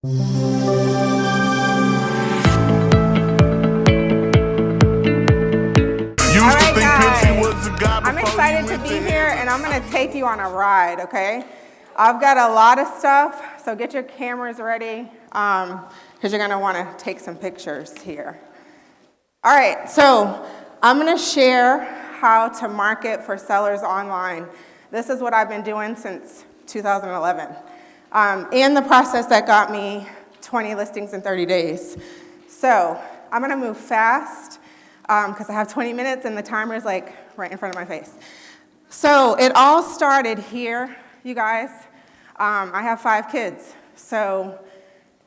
I'm excited to be here, and I'm going to take you on a ride, okay? I've got a lot of stuff, so get your cameras ready, because you're going to want to take some pictures here. All right, so I'm going to share how to market for sellers online. This is what I've been doing since 2011, and the process that got me 20 listings in 30 days. So I'm going to move fast, because I have 20 minutes, and the timer is like right in front of my face. So it all started here, you guys. I have 5 kids. So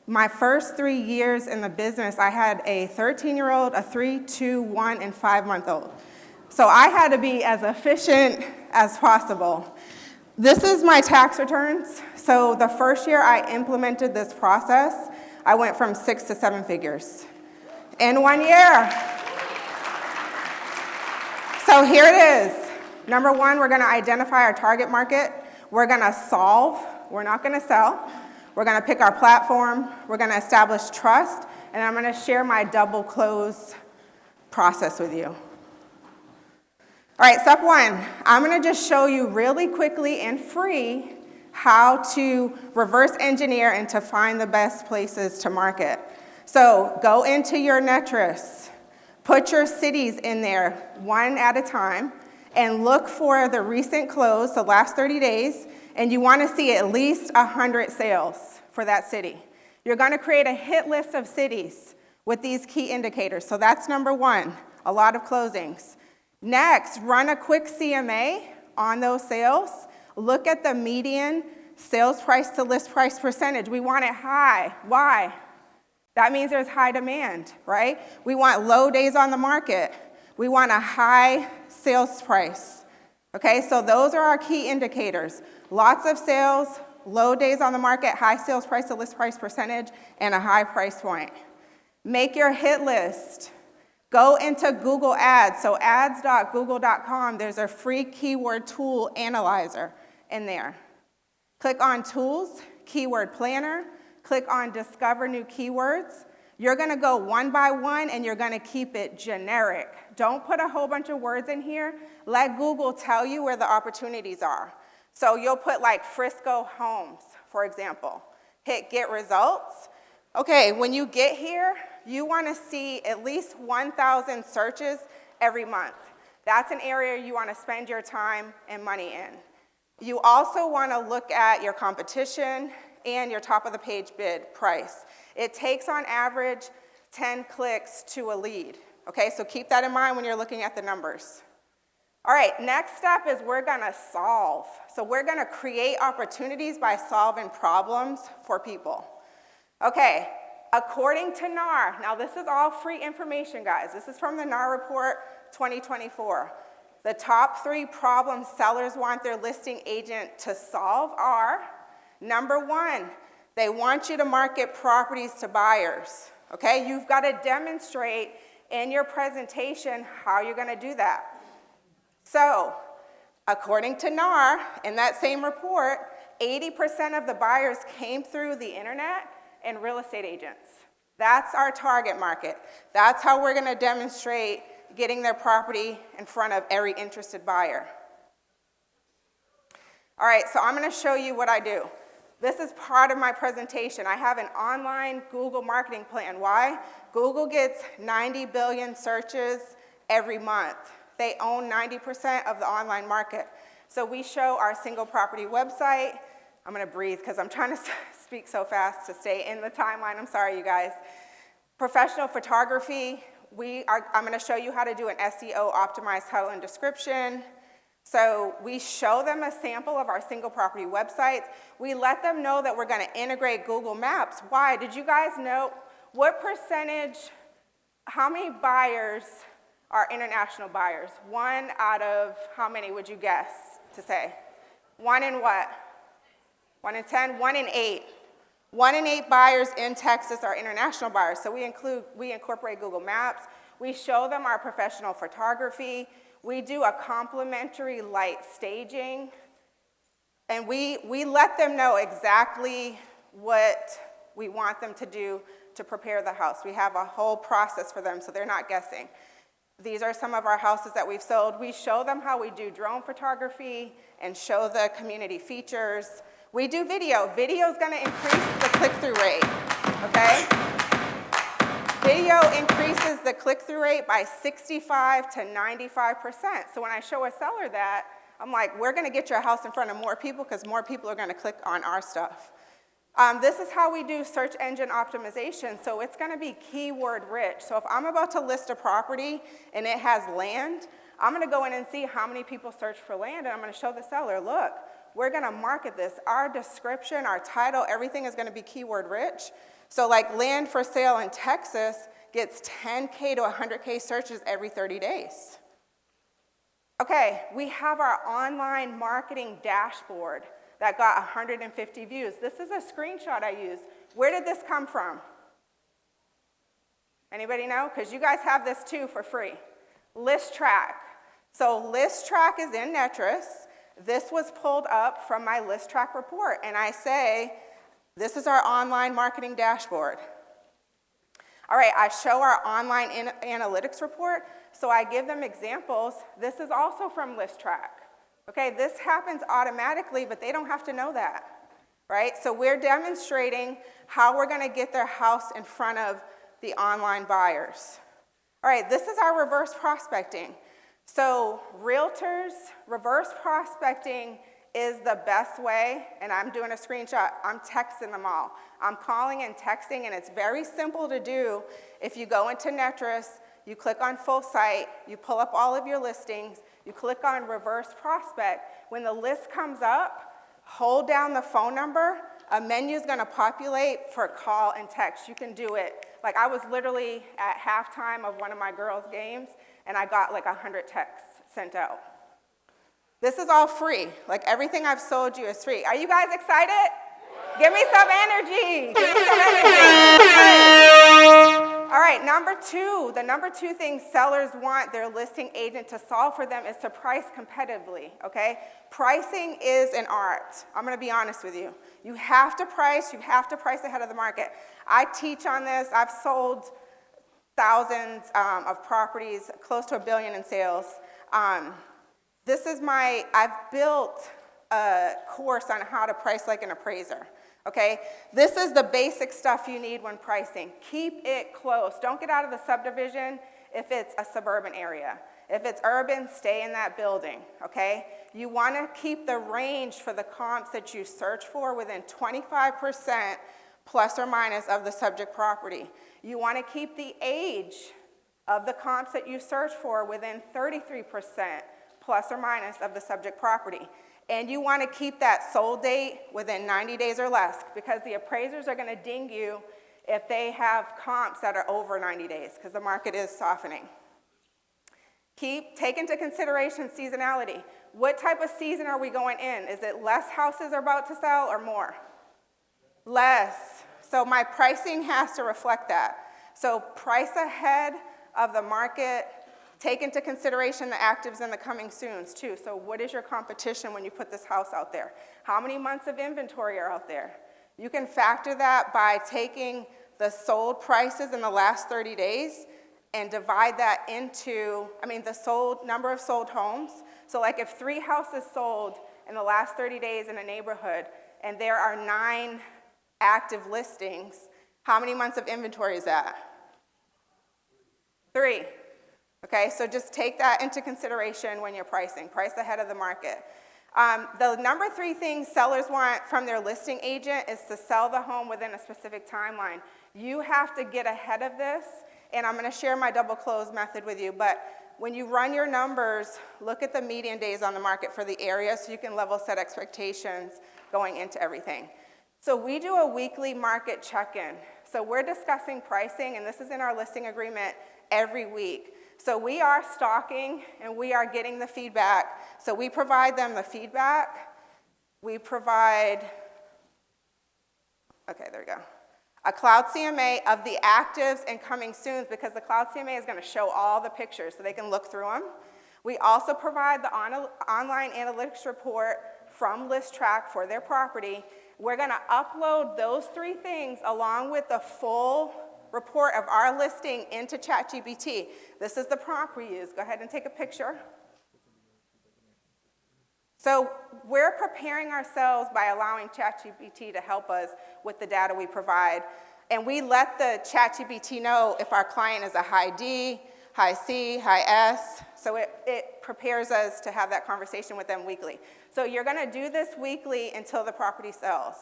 my first 3 years in the business, I had a 13-year-old, a 3, 2, 1, and 5-month-old. So I had to be as efficient as possible. This is my tax returns. So the first year I implemented this process, I went from 6 to 7 figures in 1 year. So here it is. Number 1, we're going to identify our target market. We're going to solve. We're not going to sell. We're going to pick our platform. We're going to establish trust. And I'm going to share my double close process with you. All right, step 1. I'm going to just show you really quickly and free how to reverse engineer and to find the best places to market. So go into your Netris. Put your cities in there one at a time and look for the recent close, the last 30 days, and you want to see at least 100 sales for that city. You're going to create a hit list of cities with these key indicators. So that's number 1, a lot of closings. Next, run a quick CMA on those sales. Look at the median sales price to list price percentage. We want it high. Why? That means there's high demand, right? We want low days on the market. We want a high sales price. Okay, so those are our key indicators. Lots of sales, low days on the market, high sales price to list price percentage, and a high price point. Make your hit list. Go into Google Ads. So ads.google.com, there's a free keyword tool analyzer in there. Click on Tools, Keyword Planner. Click on Discover New Keywords. You're going to go one by one, and you're going to keep it generic. Don't put a whole bunch of words in here. Let Google tell you where the opportunities are. So you'll put like Frisco Homes, for example. Hit Get Results. Okay, when you get here, you want to see at least 1,000 searches every month. That's an area you want to spend your time and money in. You also want to look at your competition and your top of the page bid price. It takes on average 10 clicks to a lead. Okay, so keep that in mind when you're looking at the numbers. All right, next step is we're gonna solve. So we're gonna create opportunities by solving problems for people. Okay, according to NAR, now this is all free information, guys. This is from the NAR report 2024. The top 3 problems sellers want their listing agent to solve are: number 1, they want you to market properties to buyers, okay? You've got to demonstrate in your presentation how you're going to do that. So, according to NAR, in that same report, 80% of the buyers came through the internet and real estate agents. That's our target market. That's how we're going to demonstrate getting their property in front of every interested buyer. All right, so I'm going to show you what I do. This is part of my presentation. I have an online Google marketing plan. Why? Google gets 90 billion searches every month. They own 90% of the online market. So we show our single property website. I'm going to breathe because I'm trying to speak so fast to stay in the timeline. I'm sorry, you guys. Professional photography. I'm going to show you how to do an SEO optimized title and description. So we show them a sample of our single property websites. We let them know that we're going to integrate Google Maps. Why? Did you guys know what percentage, how many buyers are international buyers? 1 out of how many would you guess to say? 1 in what? 1 in 10? 1 in 8. 1 in 8 buyers in Texas are international buyers. So we incorporate Google Maps. We show them our professional photography. We do a complimentary light staging, and we let them know exactly what we want them to do to prepare the house. We have a whole process for them so they're not guessing. These are some of our houses that we've sold. We show them how we do drone photography and show the community features. We do video. Video is going to increase the click-through rate, okay? Video increases the click-through rate by 65 to 95%. So when I show a seller that, I'm like, we're going to get your house in front of more people because more people are going to click on our stuff. This is how we do search engine optimization. So it's going to be keyword rich. So if I'm about to list a property and it has land, I'm going to go in and see how many people search for land, and I'm going to show the seller, look, we're going to market this. Our description, our title, everything is going to be keyword rich. So like land for sale in Texas gets 10K to 100K searches every 30 days. Okay, we have our online marketing dashboard that got 150 views. This is a screenshot I used. Where did this come from? Anybody know? Because you guys have this too for free. List Track. So List Track is in Netris. This was pulled up from my List Track report, and I say, this is our online marketing dashboard. All right, I show our online analytics report, so I give them examples. This is also from List Track. Okay, this happens automatically, but they don't have to know that, right? So we're demonstrating how we're going to get their house in front of the online buyers. All right, this is our reverse prospecting. So realtors, reverse prospecting is the best way, and I'm doing a screenshot. I'm texting them all. I'm calling and texting, and it's very simple to do. If you go into Netris, you click on full site, you pull up all of your listings, you click on reverse prospect. When the list comes up, hold down the phone number. A menu is going to populate for call and text. You can do it. Like I was literally at halftime of one of my girls' games, and I got like 100 texts sent out. This is all free. Like everything I've sold you is free. Are you guys excited? Give me some energy. Give me some energy. All right, number two. The number two thing sellers want their listing agent to solve for them is to price competitively, okay? Pricing is an art. I'm going to be honest with you. You have to price ahead of the market. I teach on this. I've sold thousands of properties, close to $1 billion in sales. I've built a course on how to price like an appraiser, okay? This is the basic stuff you need when pricing. Keep it close. Don't get out of the subdivision if it's a suburban area. If it's urban, stay in that building, okay? You want to keep the range for the comps that you search for within 25% plus or minus of the subject property. You want to keep the age of the comps that you search for within 33% plus or minus of the subject property. And you want to keep that sold date within 90 days or less, because the appraisers are going to ding you if they have comps that are over 90 days, because the market is softening. Take into consideration seasonality. What type of season are we going in? Is it less houses are about to sell or more? Less. So my pricing has to reflect that. So price ahead of the market. Take into consideration the actives and the coming soons too. So what is your competition when you put this house out there? How many months of inventory are out there? You can factor that by taking the sold prices in the last 30 days and divide that into, the number of sold homes. So like if 3 houses sold in the last 30 days in a neighborhood and there are 9 active listings, how many months of inventory is that? 3. Okay, so just take that into consideration when you're pricing. Price ahead of the market. The number 3 thing sellers want from their listing agent is to sell the home within a specific timeline. You have to get ahead of this, and I'm going to share my double close method with you, but when you run your numbers, look at the median days on the market for the area so you can level set expectations going into everything. So we do a weekly market check-in. So we're discussing pricing, and this is in our listing agreement every week. So we are stalking and we are getting the feedback. So we provide them the feedback. We provide, okay, there we go, a cloud CMA of the actives and coming soons, because the cloud CMA is going to show all the pictures so they can look through them. We also provide the online analytics report from List Track for their property. We're gonna upload those 3 things along with the full report of our listing into ChatGPT. This is the prompt we use. Go ahead and take a picture. So we're preparing ourselves by allowing ChatGPT to help us with the data we provide. And we let the ChatGPT know if our client is a high D, high C, high S. So it prepares us to have that conversation with them weekly. So you're gonna do this weekly until the property sells.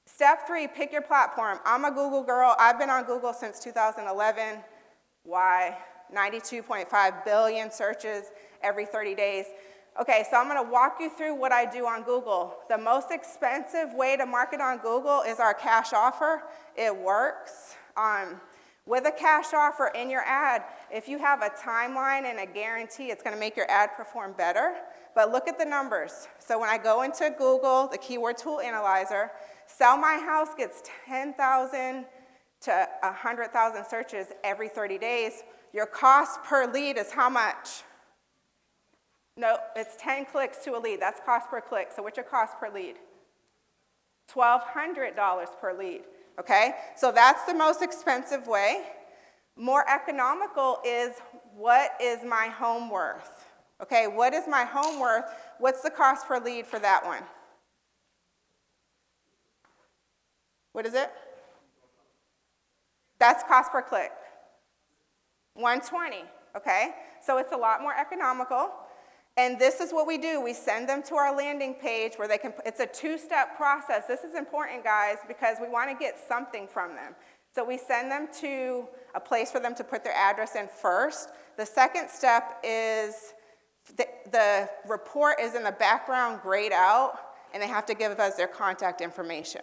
Step 3, pick your platform. I'm a Google girl. I've been on Google since 2011. Why? 92.5 billion searches every 30 days. Okay, so I'm gonna walk you through what I do on Google. The most expensive way to market on Google is our cash offer. It works. With a cash offer in your ad, if you have a timeline and a guarantee, it's gonna make your ad perform better. But look at the numbers. So when I go into Google, the keyword tool analyzer, Sell My House gets 10,000 to 100,000 searches every 30 days. Your cost per lead is how much? No, it's 10 clicks to a lead. That's cost per click. So what's your cost per lead? $1,200 per lead, okay? So that's the most expensive way. More economical is, what is my home worth? Okay, what is my home worth? What's the cost per lead for that one? What is it? That's cost per click. 120, okay? So it's a lot more economical. And this is what we do. We send them to our landing page where they can, it's a 2-step process. This is important, guys, because we want to get something from them. So we send them to a place for them to put their address in first. The second step is the report is in the background grayed out, and they have to give us their contact information.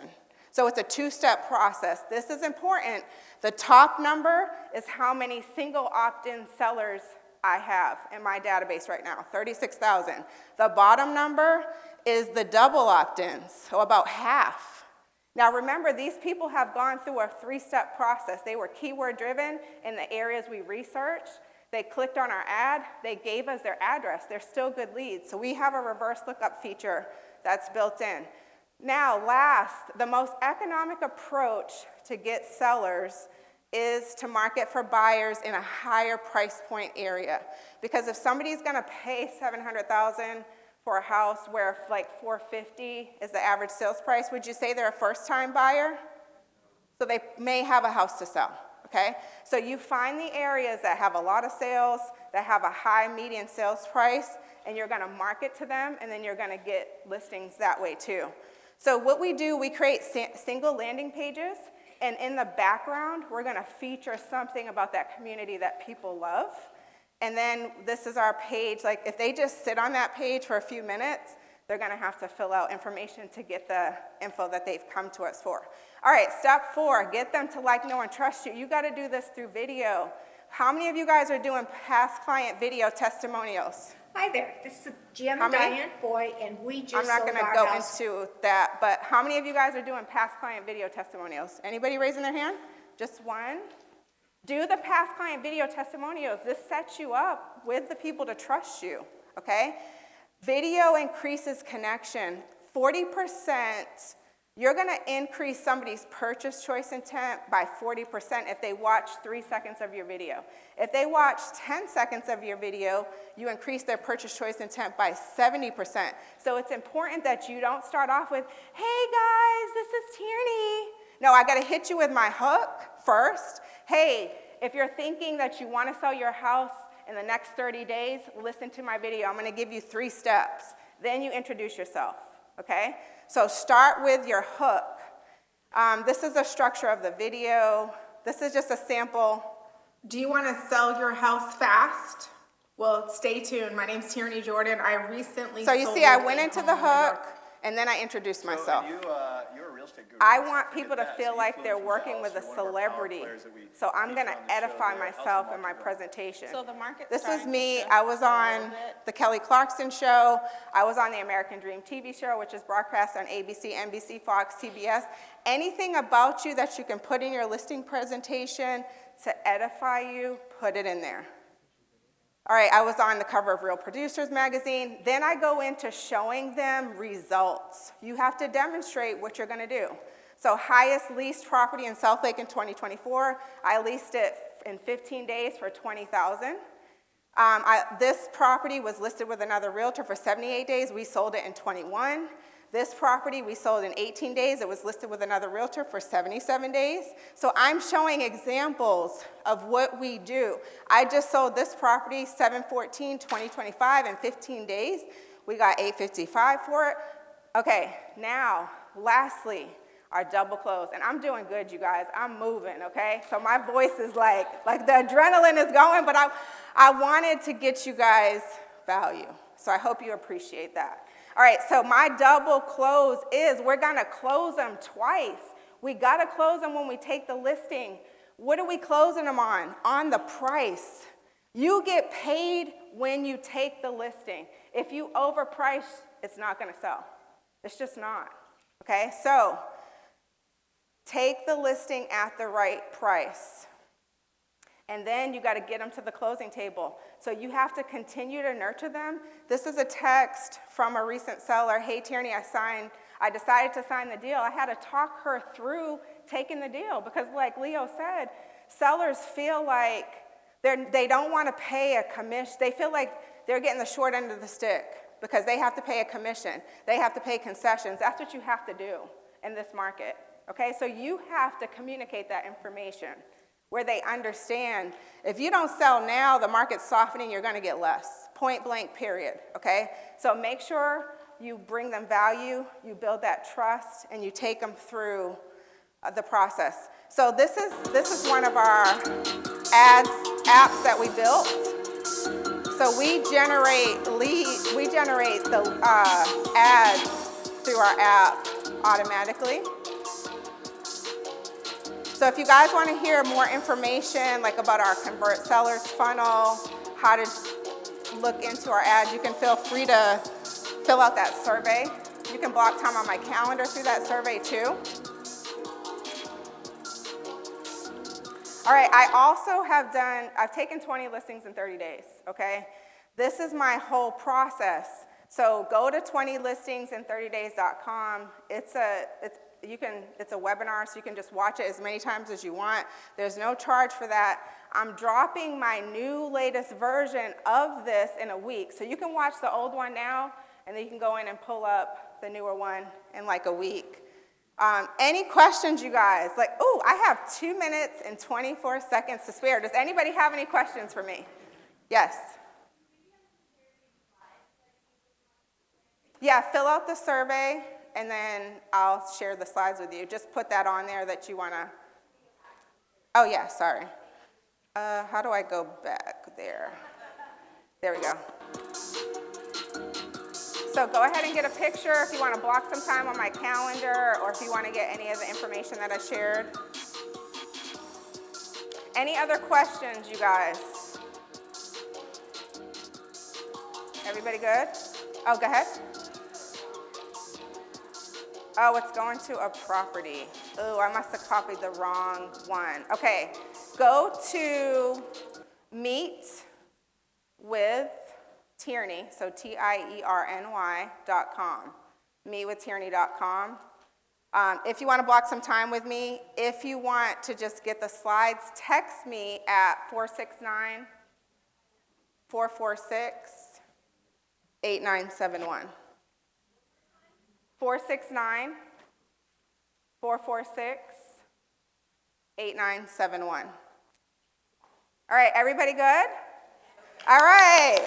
So it's a 2-step process. This is important. The top number is how many single opt-in sellers I have in my database right now, 36,000. The bottom number is the double opt-ins, so about half. Now remember, these people have gone through a 3-step process. They were keyword driven in the areas we researched. They clicked on our ad, they gave us their address. They're still good leads. So we have a reverse lookup feature that's built in. Now last, the most economic approach to get sellers is to market for buyers in a higher price point area. Because if somebody's gonna pay $700,000 for a house where like $450 is the average sales price, would you say they're a first-time buyer? So they may have a house to sell, okay? So you find the areas that have a lot of sales, that have a high median sales price, and you're gonna market to them, and then you're gonna get listings that way too. So what we do, we create single landing pages, and in the background, we're gonna feature something about that community that people love. And then this is our page. Like if they just sit on that page for a few minutes, they're gonna have to fill out information to get the info that they've come to us for. All right, step 4, get them to like, know, and trust you. You gotta do this through video. How many of you guys are doing past client video testimonials? Hi there, this is Jim and Diane Foy, and we just I'm not sold going to our go house. into that, but how many of you guys are doing past client video testimonials? Anybody raising their hand? Just one? Do the past client video testimonials. This sets you up with the people to trust you, okay? Video increases connection. 40%, you're going to increase somebody's purchase choice intent by 40% if they watch 3 seconds of your video. If they watch 10 seconds of your video, you increase their purchase choice intent by 70%. So it's important that you don't start off with, hey guys, this is Tierny. No, I got to hit you with my hook first. Hey, if you're thinking that you want to sell your house in the next 30 days, listen to my video. I'm going to give you 3 steps. Then you introduce yourself, okay? So start with your hook. This is the structure of the video. This is just a sample. Do you want to sell your house fast? Well, stay tuned. My name's Tierny Jordan. I recently So you sold see, I a went into home the in hook, and then I introduced myself. You're a real estate guru. I want people to feel like they're working with a celebrity. So I'm going to edify myself in my presentation. So the market's This was starting me. to shift I was a on little bit. the Kelly Clarkson show. I was on the American Dream TV show, which is broadcast on ABC, NBC, Fox, CBS. Anything about you that you can put in your listing presentation to edify you, put it in there. All right, I was on the cover of Real Producers magazine. Then I go into showing them results. You have to demonstrate what you're gonna do. So highest leased property in South Lake in 2024, I leased it in 15 days for $20,000. This property was listed with another realtor for 78 days. We sold it in 21. This property we sold in 18 days. It was listed with another realtor for 77 days. So I'm showing examples of what we do. I just sold this property 7/14/2025 in 15 days. We got $855 for it. Okay, now, lastly, our double close. And I'm doing good, you guys. I'm moving, okay? So my voice is like the adrenaline is going, but I wanted to get you guys value. So I hope you appreciate that. All right, so my double close is we're gonna close them twice. We gotta close them when we take the listing. What are we closing them on? On the price. You get paid when you take the listing. If you overprice, it's not gonna sell. It's just not, okay? So take the listing at the right price. And then you got to get them to the closing table. So you have to continue to nurture them. This is a text from a recent seller. Hey, Tierny, I decided to sign the deal. I had to talk her through taking the deal because like Leo said, sellers feel like they don't want to pay a commission. They feel like they're getting the short end of the stick because they have to pay a commission. They have to pay concessions. That's what you have to do in this market, okay? So you have to communicate that information where they understand if you don't sell now, the market's softening, you're going to get less. Point blank, period, okay? So make sure you bring them value, you build that trust, and you take them through the process. So this is one of our apps that we built. So we generate the ads through our app automatically. So if you guys want to hear more information like about our Convert Sellers funnel, how to look into our ads, you can feel free to fill out that survey. You can block time on my calendar through that survey too. All right, I've taken 20 listings in 30 days, okay? This is my whole process. So go to 20listingsin30days.com. It's a webinar, so you can just watch it as many times as you want. There's no charge for that. I'm dropping my new latest version of this in a week. So you can watch the old one now, and then you can go in and pull up the newer one in like a week. Any questions, you guys? Like, oh, I have 2 minutes and 24 seconds to spare. Does anybody have any questions for me? Yes. Yeah, fill out the survey, and then I'll share the slides with you. Just put that on there that you want to. Oh, yeah, sorry. How do I go back there? There we go. So go ahead and get a picture if you want to block some time on my calendar or if you want to get any of the information that I shared. Any other questions, you guys? Everybody good? Oh, go ahead. Oh, it's going to a property. Oh, I must have copied the wrong one. Okay, go to Meet with Tierny, so TIERNY.com, meetwithtierny.com. If you want to block some time with me, if you want to just get the slides, text me at 469-446-8971. 469-446-8971. All right, everybody good? All right.